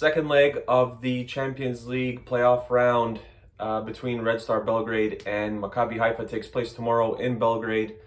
Second leg of the Champions League playoff round between Red Star Belgrade and Maccabi Haifa takes place tomorrow in Belgrade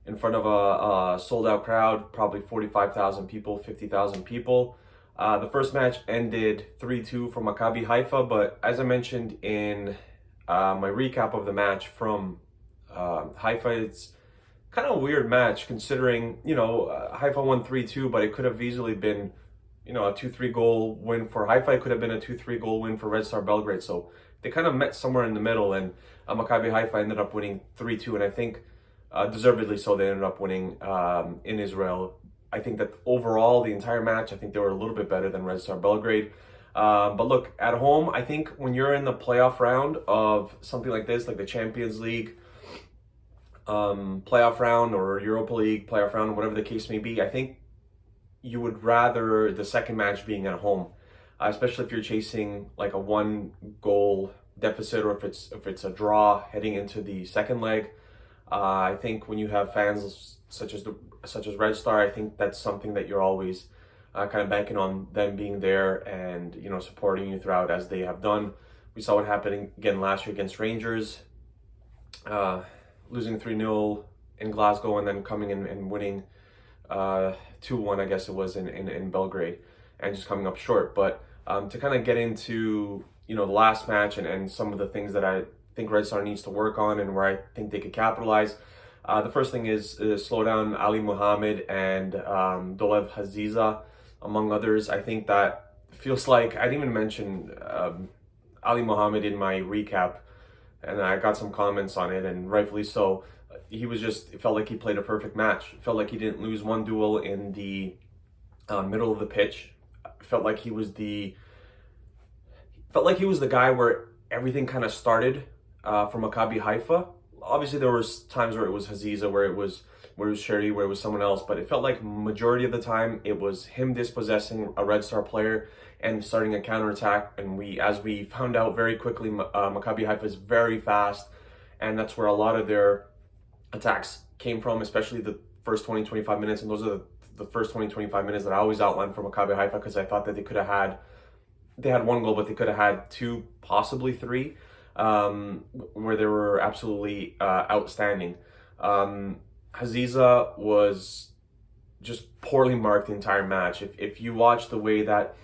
in front of a sold-out crowd, probably 45,000 people, 50,000 people. The first match ended 3-2 for Maccabi Haifa, but as I mentioned in my recap of the match from Haifa, it's kind of a weird match considering, Haifa won 3-2, but it could have easily been a 2-3 goal win for Haifa. It could have been a 2-3 goal win for Red Star Belgrade. So they kind of met somewhere in the middle, and Maccabi Haifa ended up winning 3-2, and I think deservedly so. They ended up winning in Israel. I think that overall, the entire match, I think they were a little bit better than Red Star Belgrade. But look, at home, I think when you're in the playoff round of something like this, like the Champions League playoff round or Europa League playoff round, whatever the case may be, I think you would rather the second match being at home, especially if you're chasing like a 1-goal deficit, or if it's a draw heading into the second leg. I think when you have fans such as Red Star, I think that's something that you're always kind of banking on them being there and supporting you throughout, as they have done. We saw what happened again last year against Rangers, losing 3-0 in Glasgow and then coming in and winning 2-1, I guess it was, in Belgrade, and just coming up short. But to kind of get into the last match and some of the things that I think Red Star needs to work on and where I think they could capitalize. The first thing is slow down Ali Muhammad and Dolev Haziza, among others. I think that feels like I didn't even mention Ali Muhammad in my recap, and I got some comments on it, and rightfully so. It felt like he played a perfect match. It felt like he didn't lose one duel in the middle of the pitch. It felt like he was the guy where everything kind of started for Maccabi Haifa. Obviously, there was times where it was Haziza, where it was Sherry, where it was someone else, but it felt like majority of the time it was him dispossessing a Red Star player and starting a counterattack. And as we found out very quickly, Maccabi Haifa is very fast, and that's where a lot of their attacks came from, especially the first 20-25 minutes. And those are the first 20-25 minutes that I always outlined for Maccabi Haifa, because I thought that they had 1 goal, but they could have had 2, possibly 3, where they were absolutely outstanding. Haziza was just poorly marked the entire match. If you watch the way that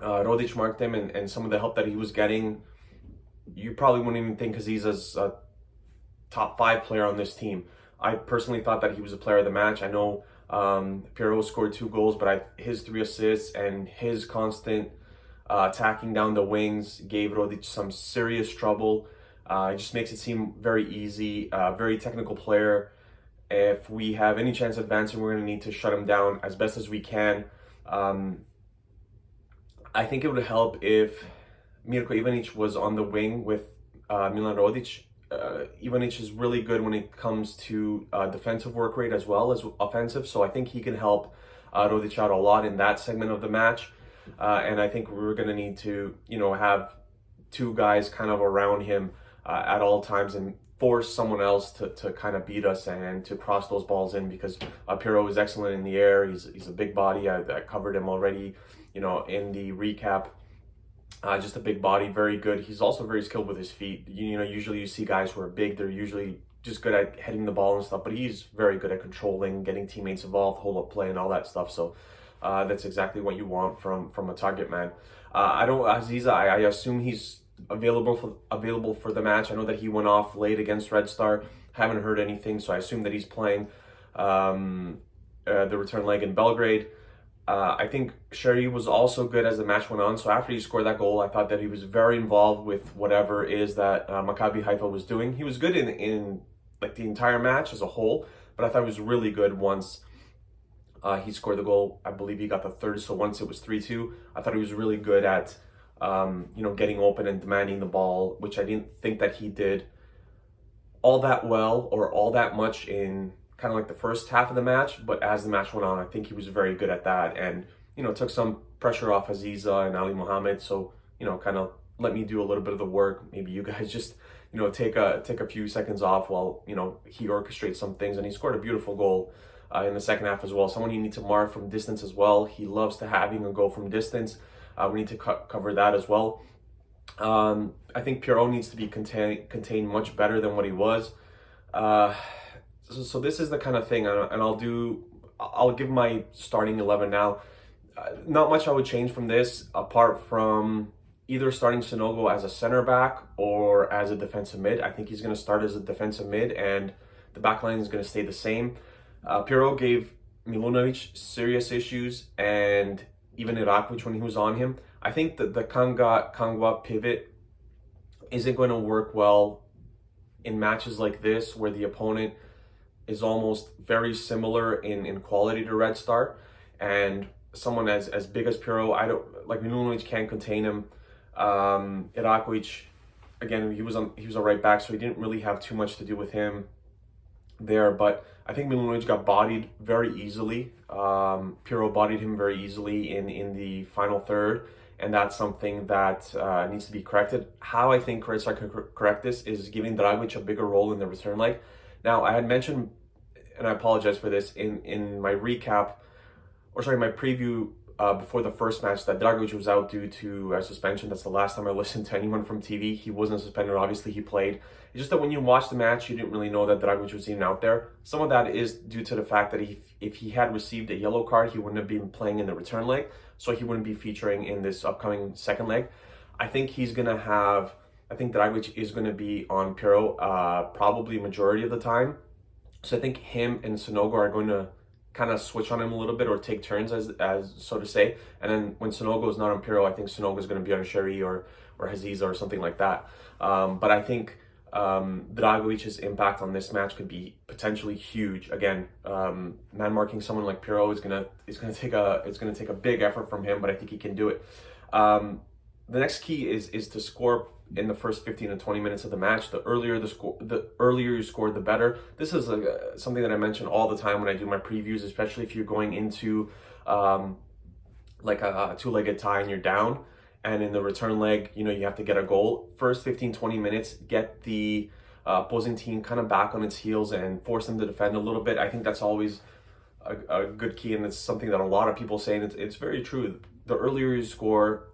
Rodic marked him and some of the help that he was getting, you probably wouldn't even think Haziza's a top 5 player on this team. I personally thought that he was a player of the match. I know Pirro scored 2 goals, but his 3 assists and his constant attacking down the wings gave Rodic some serious trouble. It just makes it seem very easy. Very technical player. If we have any chance of advancing, we're going to need to shut him down as best as we can. I think it would help if Mirko Ivanic was on the wing with Milan Rodic. Ivanic is really good when it comes to defensive work rate as well as offensive, so I think he can help Rodic out a lot in that segment of the match. And I think we're going to need to, have 2 guys kind of around him at all times and force someone else to kind of beat us and to cross those balls in, because Pirro is excellent in the air. He's a big body. I covered him already, in the recap. Just a big body, very good. He's also very skilled with his feet. Usually you see guys who are big, they're usually just good at heading the ball and stuff, but he's very good at controlling, getting teammates involved, hold up play and all that stuff. So that's exactly what you want from a target man. Aziza, I assume he's available for the match. I know that he went off late against Red Star. Haven't heard anything, so I assume that he's playing the return leg in Belgrade. I think Sherry was also good as the match went on. So after he scored that goal, I thought that he was very involved with whatever it is that Maccabi Haifa was doing. He was good in like the entire match as a whole, but I thought he was really good once he scored the goal. I believe he got the third, so once it was 3-2, I thought he was really good at getting open and demanding the ball, which I didn't think that he did all that well or all that much in kind of like the first half of the match. But as the match went on, I think he was very good at that, and took some pressure off Haziza and Ali Muhammad. So kind of let me do a little bit of the work. Maybe you guys just take a few seconds off while he orchestrates some things, and he scored a beautiful goal in the second half as well. Someone you need to mark from distance as well. He loves to having a goal from distance. We need to cover that as well. I think Pierrot needs to be contained much better than what he was. So this is the kind of thing, and I'll give my starting 11 now. Not much I would change from this, apart from either starting Sanogo as a center back or as a defensive mid. I think he's going to start as a defensive mid, and the back line is going to stay the same. Pierrot gave Milunovic serious issues, and even Irakovic when he was on him. I think that the Kangwa pivot isn't going to work well in matches like this, where the opponent is almost very similar in quality to Red Star, and someone as big as Pierrot, I don't like. Milunovic can't contain him. Irakovic, again, he was a right back, so he didn't really have too much to do with him there. But I think Milunovic got bodied very easily. Pierrot bodied him very easily in the final third, and that's something that needs to be corrected. How I think Red Star can correct this is giving Dragovic a bigger role in the return leg. Now, I had mentioned, and I apologize for this, in my recap, or sorry, my preview before the first match, that Dragovic was out due to a suspension. That's the last time I listened to anyone from TV. He wasn't suspended, obviously he played. It's just that when you watch the match, you didn't really know that Dragovic was even out there. Some of that is due to the fact that if he had received a yellow card, he wouldn't have been playing in the return leg, so he wouldn't be featuring in this upcoming second leg. I think Dragovic is going to be on Pierrot probably majority of the time. So I think him and Sanogo are going to kind of switch on him a little bit, or take turns, as so to say. And then when Sanogo is not on Pierrot, I think Sanogo is going to be on Sherry or Haziza or something like that. But I think Dragovic's impact on this match could be potentially huge. Again, man marking someone like Pierrot is gonna take a big effort from him, but I think he can do it. The next key is to score in the first 15 to 20 minutes of the match. The earlier you score, the better. This is something that I mention all the time when I do my previews, especially if you're going into like a two-legged tie and you're down, and in the return leg, you have to get a goal. First 15-20 minutes, get the opposing team kind of back on its heels and force them to defend a little bit. I think that's always a good key, and it's something that a lot of people say, and it's very true. The earlier you score,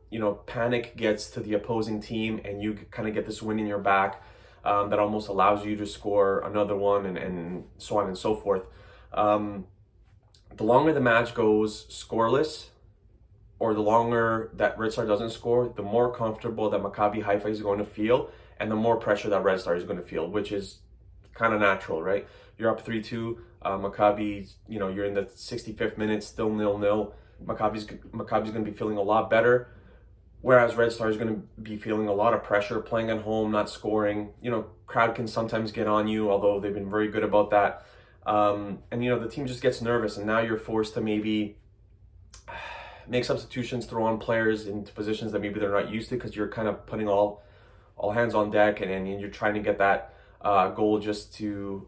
panic gets to the opposing team, and you kind of get this wind in your back that almost allows you to score another one, and so on and so forth. The longer the match goes scoreless, or the longer that Red Star doesn't score, the more comfortable that Maccabi Haifa is going to feel, and the more pressure that Red Star is going to feel, which is kind of natural, right? You're up 3-2. Maccabi, you're in the 65th minute, still 0-0. Maccabi's going to be feeling a lot better, whereas Red Star is going to be feeling a lot of pressure, playing at home, not scoring. Crowd can sometimes get on you, although they've been very good about that. And the team just gets nervous, and now you're forced to maybe make substitutions, throw on players into positions that maybe they're not used to, because you're kind of putting all hands on deck, and you're trying to get that goal just to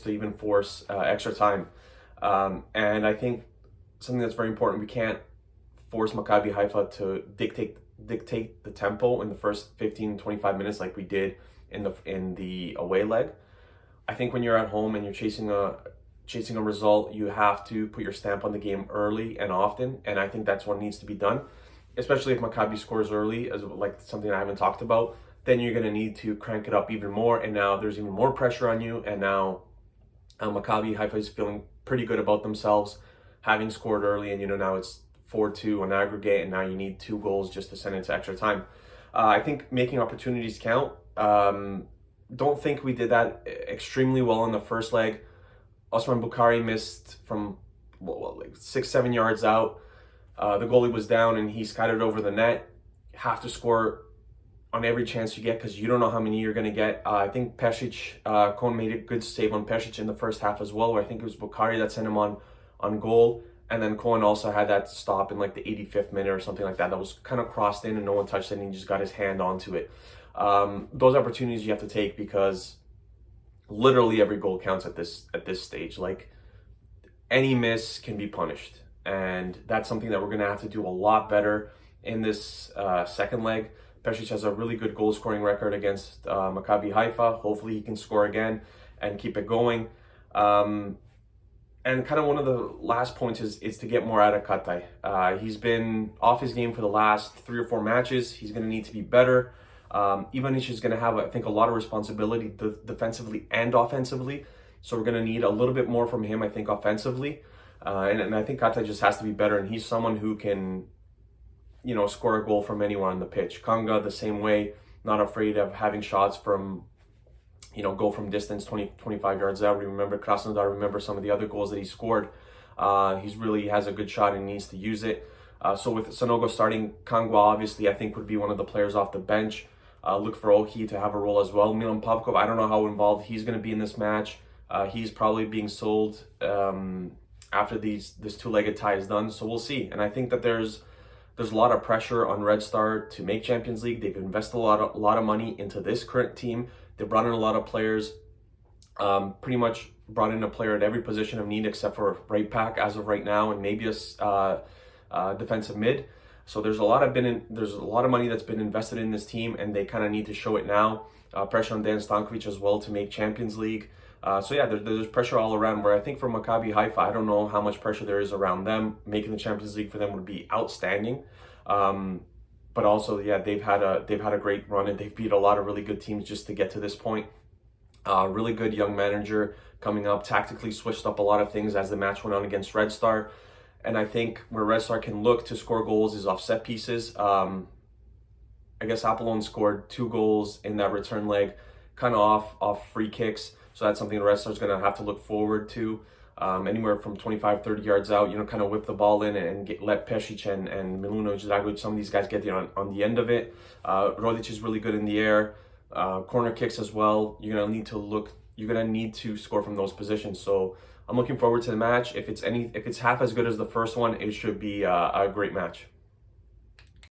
even force extra time. And I think something that's very important, we can't force Maccabi Haifa to dictate the tempo in the first 15-25 minutes like we did in the away leg. I think when you're at home and you're chasing a result, you have to put your stamp on the game early and often, and I think that's what needs to be done, especially if Maccabi scores early, as like something I haven't talked about. Then you're going to need to crank it up even more, and now there's even more pressure on you, and now Maccabi Haifa is feeling pretty good about themselves, having scored early, and now it's 4-2 on aggregate, and now you need 2 goals just to send it to extra time. I think making opportunities count. Don't think we did that extremely well in the first leg. Osman Bukhari missed from like 6-7 yards out. The goalie was down, and he skied it over the net. You have to score on every chance you get, because you don't know how many you're going to get. I think Pesic, Cohen made a good save on Pesic in the first half as well, where I think it was Bukhari that sent him on goal. And then Cohen also had that stop in like the 85th minute or something like that was kind of crossed in, and no one touched it, and he just got his hand onto it. Those opportunities you have to take, because literally every goal counts at this stage. Like, any miss can be punished, and that's something that we're going to have to do a lot better in this second leg. Pesic has a really good goal scoring record against Maccabi Haifa. Hopefully he can score again and keep it going. And kind of one of the last points is to get more out of Katai. He's been off his game for the last 3 or 4 matches. He's going to need to be better. Ivanic is going to have, I think, a lot of responsibility defensively and offensively. So we're going to need a little bit more from him, I think, offensively. And I think Katai just has to be better. And he's someone who can, score a goal from anywhere on the pitch. Kanga, the same way, not afraid of having shots from go from distance 20, 25 yards out. Remember Krasnodar, remember some of the other goals that he scored. He's really has a good shot and needs to use it. So with Sanogo starting, Kangwa obviously I think would be one of the players off the bench. Look for Ohi to have a role as well. Milan Pavkov, I don't know how involved he's going to be in this match. He's probably being sold after this two-legged tie is done. So we'll see. And I think that there's a lot of pressure on Red Star to make Champions League. They've invested a lot of money into this current team. They brought in a lot of players, pretty much brought in a player at every position of need except for right back as of right now, and maybe a defensive mid. So there's a lot of money that's been invested in this team, and they kind of need to show it now. Pressure on Dan Stankovic as well to make Champions League. There's pressure all around. Where I think for Maccabi Haifa, I don't know how much pressure there is around them. Making the Champions League for them would be outstanding. But also, they've had a great run, and they've beat a lot of really good teams just to get to this point. Really good young manager coming up, tactically switched up a lot of things as the match went on against Red Star. And I think where Red Star can look to score goals is off set pieces. I guess Apollon scored 2 goals in that return leg, kind of off free kicks. So that's something the Red Star is going to have to look forward to. Anywhere from 25, 30 yards out, kind of whip the ball in and let Pesic and Milunovic, Dragovic, some of these guys get there on the end of it. Rodic is really good in the air. Corner kicks as well. You're going to need to score from those positions. So I'm looking forward to the match. If it's half as good as the first one, it should be a great match.